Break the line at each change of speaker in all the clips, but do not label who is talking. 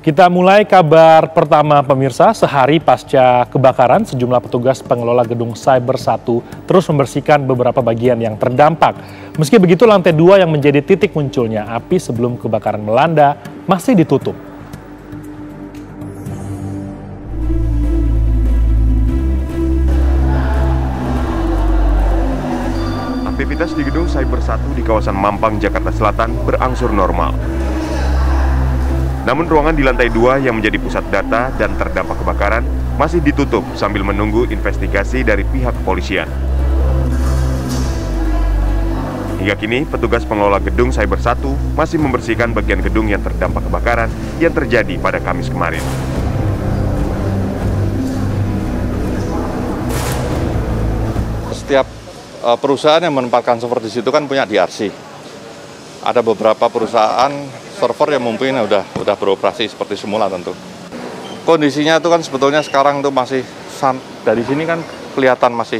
Kita mulai kabar pertama pemirsa. Sehari pasca kebakaran, sejumlah petugas pengelola gedung Cyber 1 terus membersihkan beberapa bagian yang terdampak. Meski begitu, lantai 2 yang menjadi titik munculnya api sebelum kebakaran melanda masih ditutup.
Aktivitas di gedung Cyber 1 di kawasan Mampang, Jakarta Selatan berangsur normal. Namun ruangan di lantai 2 yang menjadi pusat data dan terdampak kebakaran masih ditutup sambil menunggu investigasi dari pihak kepolisian. Hingga kini, petugas pengelola gedung Cyber 1 masih membersihkan bagian gedung yang terdampak kebakaran yang terjadi pada Kamis kemarin.
Setiap perusahaan yang menempatkan server di situ kan punya DRC. Ada beberapa perusahaan server yang mungkin udah beroperasi seperti semula tentu. Kondisinya itu kan sebetulnya sekarang tuh masih dari sini kan kelihatan masih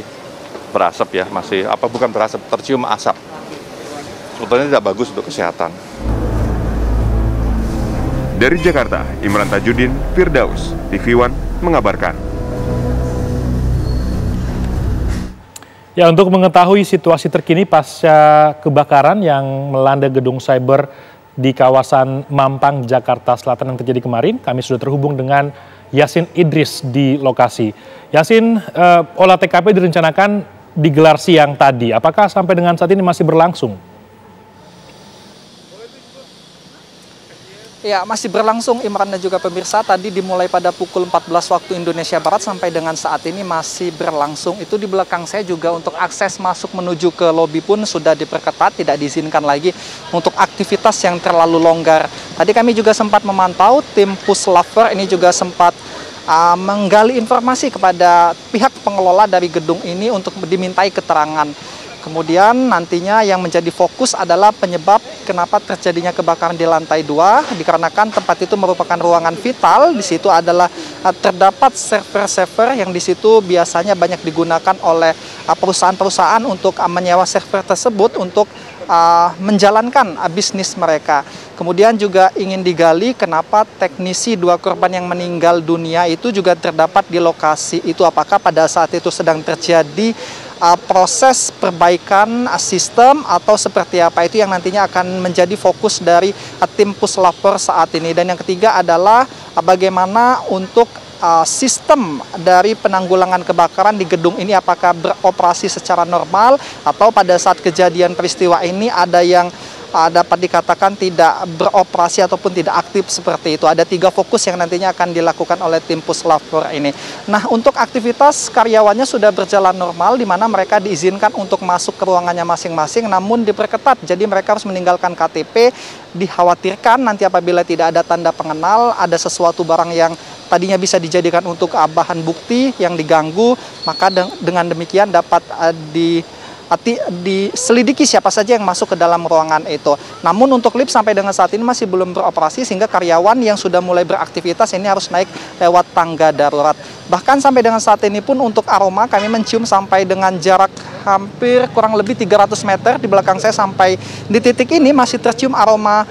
berasap ya, bukan berasap, tercium asap. Sebetulnya tidak bagus untuk kesehatan.
Dari Jakarta, Imran Tajudin, Firdaus, TV One mengabarkan.
Ya, untuk mengetahui situasi terkini pasca kebakaran yang melanda gedung Cyber di kawasan Mampang, Jakarta Selatan yang terjadi kemarin, kami sudah terhubung dengan Yasin Idris di lokasi. Yasin, olah TKP direncanakan digelar siang tadi. Apakah sampai dengan saat ini masih berlangsung?
Ya, masih berlangsung Imran dan juga pemirsa. Tadi dimulai pada pukul 14 waktu Indonesia Barat sampai dengan saat ini masih berlangsung. Itu di belakang saya juga untuk akses masuk menuju ke lobi pun sudah diperketat, tidak diizinkan lagi untuk aktivitas yang terlalu longgar. Tadi kami juga sempat memantau tim Puslapfor ini juga sempat menggali informasi kepada pihak pengelola dari gedung ini untuk dimintai keterangan. Kemudian nantinya yang menjadi fokus adalah penyebab kenapa terjadinya kebakaran di lantai 2, dikarenakan tempat itu merupakan ruangan vital. Di situ adalah terdapat server-server yang di situ biasanya banyak digunakan oleh perusahaan-perusahaan untuk menyewa server tersebut untuk menjalankan bisnis mereka. Kemudian juga ingin digali kenapa teknisi 2 korban yang meninggal dunia itu juga terdapat di lokasi itu. Apakah pada saat itu sedang terjadi proses perbaikan sistem atau seperti apa, itu yang nantinya akan menjadi fokus dari tim Puslapfor saat ini. Dan yang ketiga adalah bagaimana untuk sistem dari penanggulangan kebakaran di gedung ini, apakah beroperasi secara normal atau pada saat kejadian peristiwa ini ada yang dapat dikatakan tidak beroperasi ataupun tidak aktif seperti itu. Ada 3 fokus yang nantinya akan dilakukan oleh tim Puslapfor ini. Nah, untuk aktivitas karyawannya sudah berjalan normal, di mana mereka diizinkan untuk masuk ke ruangannya masing-masing, namun diperketat. Jadi mereka harus meninggalkan KTP. Dikhawatirkan nanti apabila tidak ada tanda pengenal, ada sesuatu barang yang tadinya bisa dijadikan untuk bahan bukti yang diganggu, maka dengan demikian dapat diselidiki siapa saja yang masuk ke dalam ruangan itu. Namun untuk lift sampai dengan saat ini masih belum beroperasi, sehingga karyawan yang sudah mulai beraktivitas ini harus naik lewat tangga darurat. Bahkan sampai dengan saat ini pun untuk aroma kami mencium sampai dengan jarak hampir kurang lebih 300 meter di belakang saya. Sampai di titik ini masih tercium aroma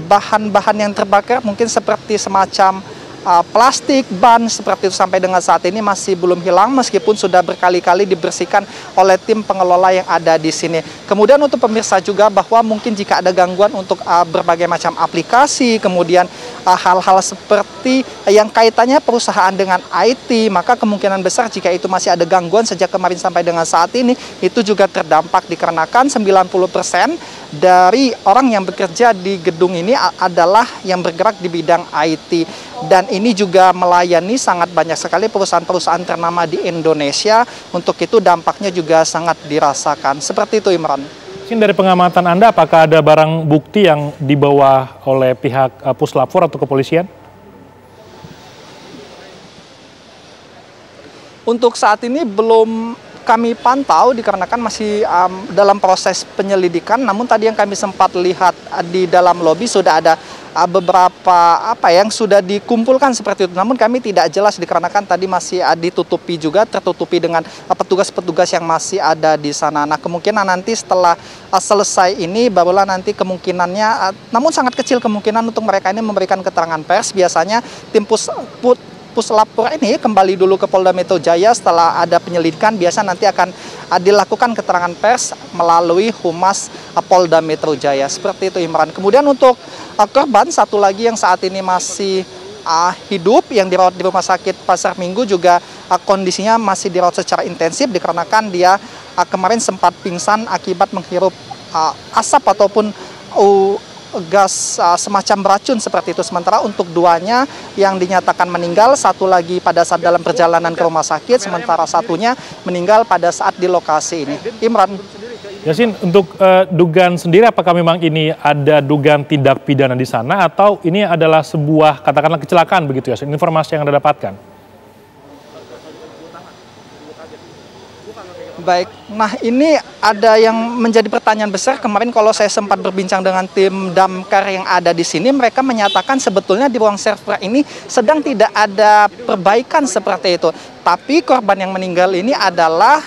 bahan-bahan yang terbakar, mungkin seperti semacam plastik, ban, seperti itu. Sampai dengan saat ini masih belum hilang meskipun sudah berkali-kali dibersihkan oleh tim pengelola yang ada di sini. Kemudian untuk pemirsa juga bahwa mungkin jika ada gangguan untuk berbagai macam aplikasi, kemudian hal-hal seperti yang kaitannya perusahaan dengan IT, maka kemungkinan besar jika itu masih ada gangguan sejak kemarin sampai dengan saat ini, itu juga terdampak dikarenakan 90% dari orang yang bekerja di gedung ini adalah yang bergerak di bidang IT. Dan ini juga melayani sangat banyak sekali perusahaan-perusahaan ternama di Indonesia. Untuk itu dampaknya juga sangat dirasakan. Seperti itu, Imran.
Dari pengamatan Anda, apakah ada barang bukti yang dibawa oleh pihak Puslapfor atau kepolisian?
Untuk saat ini belum kami pantau dikarenakan masih dalam proses penyelidikan, namun tadi yang kami sempat lihat di dalam lobi sudah ada beberapa yang sudah dikumpulkan seperti itu. Namun kami tidak jelas dikarenakan tadi masih ditutupi juga, tertutupi dengan petugas-petugas yang masih ada di sana. Nah, kemungkinan nanti setelah selesai ini barulah nanti kemungkinannya, namun sangat kecil kemungkinan untuk mereka ini memberikan keterangan pers. Biasanya tim Puslapor ini kembali dulu ke Polda Metro Jaya setelah ada penyelidikan, biasa nanti akan dilakukan keterangan pers melalui Humas Polda Metro Jaya. Seperti itu, Imran. Kemudian untuk korban satu lagi yang saat ini masih hidup yang dirawat di Rumah Sakit Pasar Minggu juga kondisinya masih dirawat secara intensif dikarenakan dia kemarin sempat pingsan akibat menghirup asap ataupun gas semacam beracun seperti itu. Sementara untuk duanya yang dinyatakan meninggal, satu lagi pada saat dalam perjalanan ke rumah sakit, sementara satunya meninggal pada saat di lokasi ini. Imran.
Yasin, untuk dugaan sendiri apakah memang ini ada dugaan tindak pidana di sana atau ini adalah sebuah katakanlah kecelakaan begitu ya, informasi yang Anda dapatkan?
Baik, nah ini ada yang menjadi pertanyaan besar. Kemarin kalau saya sempat berbincang dengan tim damkar yang ada di sini, mereka menyatakan sebetulnya di ruang server ini sedang tidak ada perbaikan seperti itu. Tapi korban yang meninggal ini adalah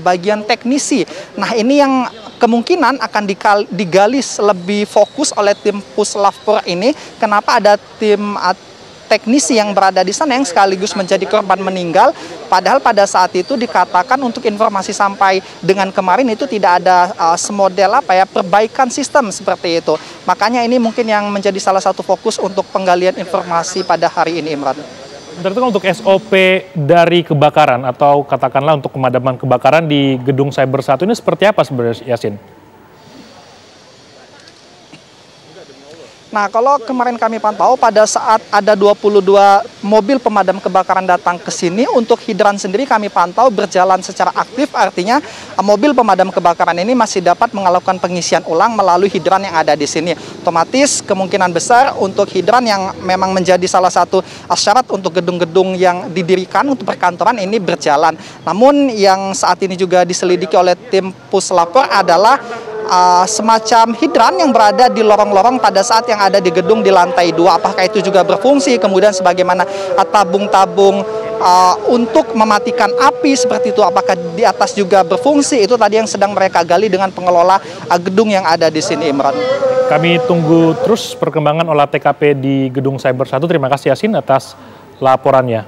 bagian teknisi. Nah, ini yang kemungkinan akan digali lebih fokus oleh tim Puslapor ini. Kenapa ada tim teknisi yang berada di sana yang sekaligus menjadi korban meninggal, padahal pada saat itu dikatakan untuk informasi sampai dengan kemarin itu tidak ada semodel perbaikan sistem seperti itu. Makanya ini mungkin yang menjadi salah satu fokus untuk penggalian informasi pada hari ini, Imran.
Berarti untuk SOP dari kebakaran atau katakanlah untuk pemadaman kebakaran di Gedung Cyber 1 ini seperti apa sebenarnya, Yasin?
Nah, kalau kemarin kami pantau pada saat ada 22 mobil pemadam kebakaran datang ke sini, untuk hidran sendiri kami pantau berjalan secara aktif, artinya mobil pemadam kebakaran ini masih dapat melakukan pengisian ulang melalui hidran yang ada di sini. Otomatis kemungkinan besar untuk hidran yang memang menjadi salah satu syarat untuk gedung-gedung yang didirikan untuk perkantoran ini berjalan. Namun yang saat ini juga diselidiki oleh tim Puslapor adalah semacam hidran yang berada di lorong-lorong pada saat yang ada di gedung di lantai 2. Apakah itu juga berfungsi, kemudian sebagaimana tabung-tabung untuk mematikan api seperti itu, apakah di atas juga berfungsi, itu tadi yang sedang mereka gali dengan pengelola gedung yang ada di sini, Imran.
Kami tunggu terus perkembangan olah TKP di Gedung Cyber 1. Terima kasih Yasin atas laporannya.